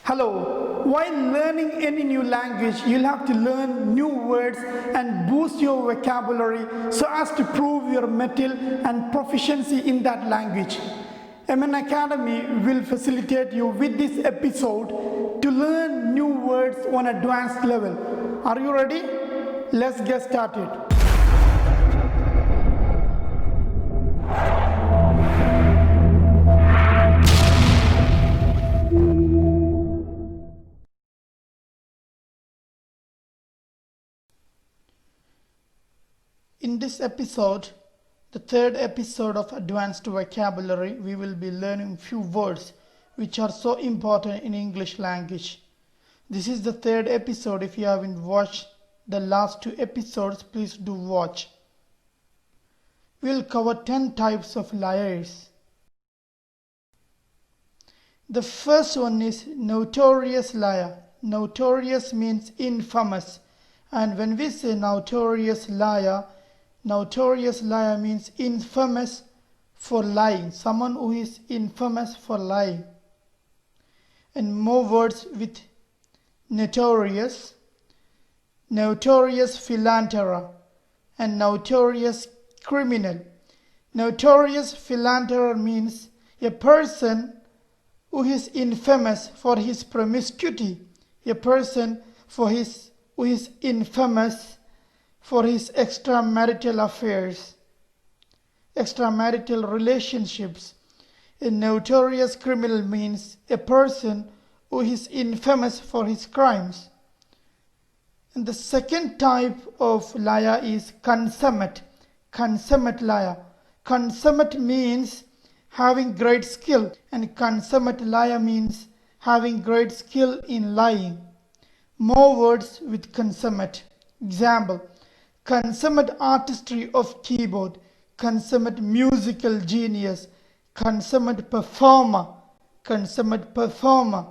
Hello. While learning any new language, you'll have to learn new words and boost your vocabulary so as to prove your mettle and proficiency in that language. mnacademy will facilitate you with this episode to learn new words on advanced level. Are you ready? Let's get started. In this episode, the third episode of Advanced Vocabulary, we will be learning few words which are so important in English language. This is the third episode. If you haven't watched the last two episodes, please do watch. We will cover 10 types of liars. The first one is notorious liar. Notorious means infamous. And when we say notorious liar means infamous for lying. Someone who is infamous for lying. And more words with notorious. Notorious philanderer and notorious criminal. Notorious philanderer means a person who is infamous for his promiscuity. A person who is infamous for his extramarital affairs, extramarital relationships. A notorious criminal means a person who is infamous for his crimes. And the second type of liar is consummate. Consummate liar. Consummate means having great skill, and consummate liar means having great skill in lying. More words with consummate. Example: consummate artistry of keyboard, consummate musical genius, consummate performer, consummate performer.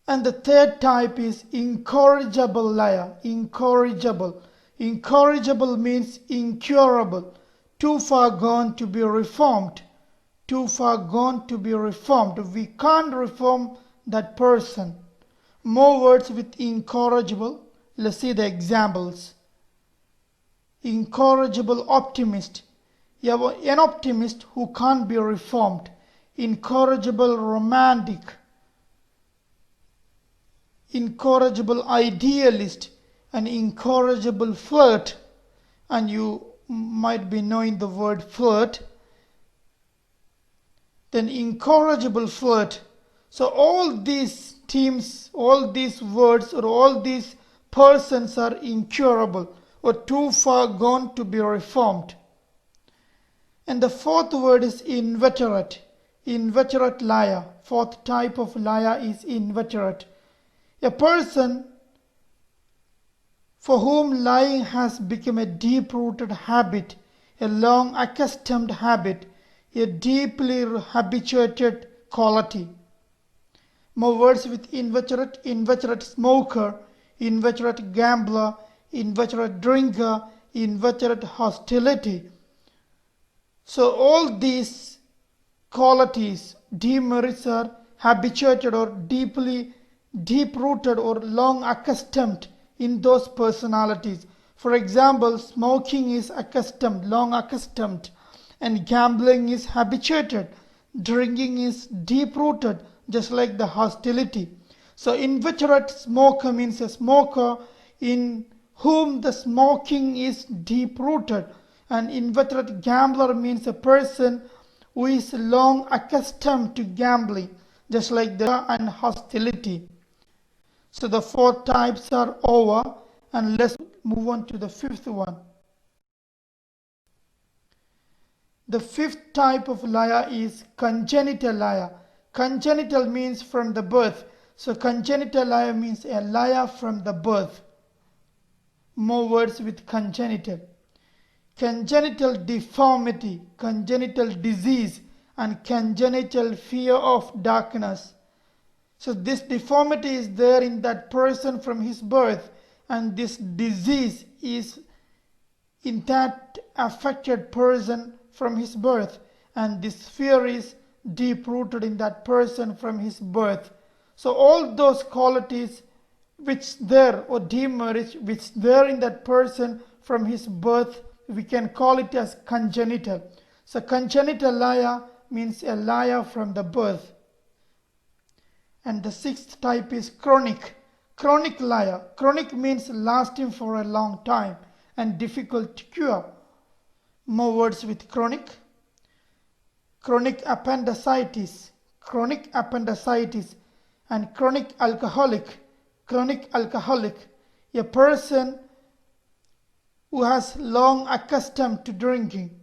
And the third type is incorrigible liar. Incorrigible. Incorrigible means incurable, too far gone to be reformed. Too far gone to be reformed. We can't reform that person. More words with incorrigible. Let's see the examples. Incorrigible optimist. You have an optimist who can't be reformed. Incorrigible romantic. Incorrigible idealist. An incorrigible flirt. And you might be knowing the word flirt. Then incorrigible flirt. So all these teams, all these words or all these persons are incurable or too far gone to be reformed. And the fourth word is inveterate. Inveterate liar. Fourth type of liar is inveterate. A person for whom lying has become a deep-rooted habit, a long accustomed habit, a deeply habituated quality. More words with inveterate. Inveterate smoker, inveterate gambler, inveterate drinker, inveterate hostility. So all these qualities, demerits, are habituated or deep-rooted or long accustomed in those personalities. For example, smoking is accustomed, long accustomed, and gambling is habituated. Drinking is deep-rooted, just like the hostility. So inveterate smoker means a smoker in whom the smoking is deep-rooted. And inveterate gambler means a person who is long accustomed to gambling, just like the and hostility. So the four types are over, and let's move on to the fifth one. The fifth type of liar is congenital liar. Congenital means from the birth. So congenital liar means a liar from the birth. More words with congenital. Congenital deformity, congenital disease, and congenital fear of darkness. So this deformity is there in that person from his birth, and this disease is in that affected person from his birth, and this fear is deep rooted in that person from his birth. So all those qualities which there or demerits which there in that person from his birth, we can call it as congenital. So congenital liya means a liya from the birth. And the sixth type is chronic. Chronic liya. Chronic means lasting for a long time and difficult to cure. More words with chronic. Chronic appendicitis. Chronic appendicitis. And chronic alcoholic. Chronic alcoholic. A person who has long accustomed to drinking.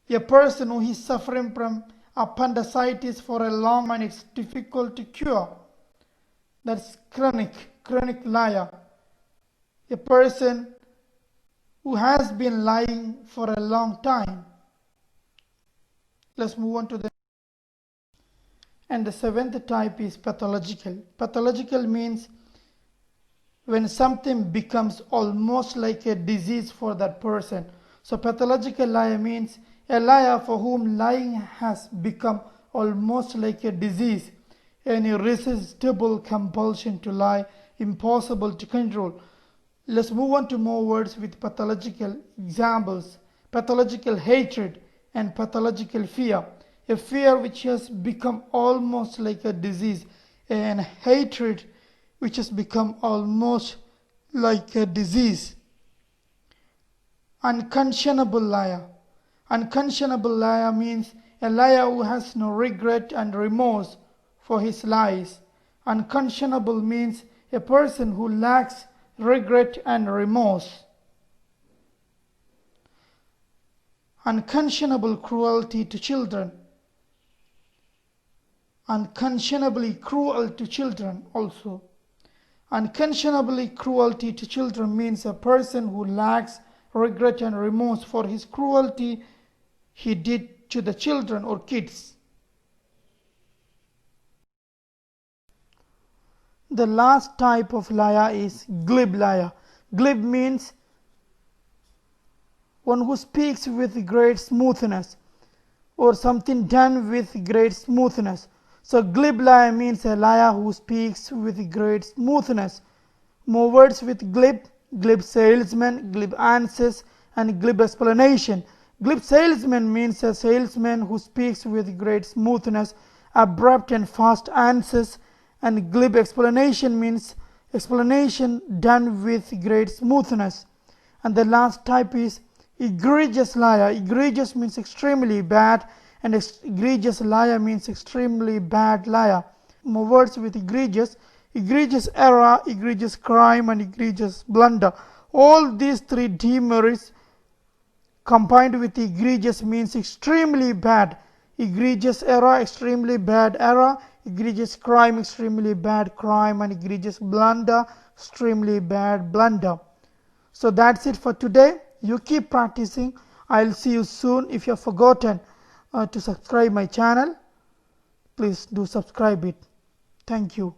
A person who is suffering from appendicitis for a long time and it's difficult to cure. That's chronic liya. A person who has been lying for a long time. Let's move on to the and the seventh type is pathological. Pathological means when something becomes almost like a disease for that person. So pathological liya means a liar for whom lying has become almost like a disease, an irresistible compulsion to lie, impossible to control. Let's move on to more words with pathological examples. Pathological hatred and pathological fear. A fear which has become almost like a disease, and hatred which has become almost like a disease. Unconscionable liar. Unconscionable liar means a liar who has no regret and remorse for his lies. Unconscionable means a person who lacks regret and remorse. Unconscionable cruelty to children. Unconscionably cruel to children also. Unconscionably cruelty to children means a person who lacks regret and remorse for his cruelty he did to the children or kids. The last type of liya is glib liya. Glib means one who speaks with great smoothness or something done with great smoothness. So glib liya means a liar who speaks with great smoothness. More words with glib. Glib salesman, glib answers, and glib explanation. Glib salesman means a salesman who speaks with great smoothness, abrupt and fast answers, and glib explanation means explanation done with great smoothness. And the last type is egregious liar. Egregious means extremely bad, and egregious liar means extremely bad liar. More words with egregious. Egregious error, egregious crime, and egregious blunder. All these three demerits combined with egregious means extremely bad. Egregious error, extremely bad error. Egregious crime, extremely bad crime. And egregious blunder, extremely bad blunder. So that's it for today. You keep practicing. I'll see you soon. If you have forgotten to subscribe my channel, please do subscribe it. Thank you.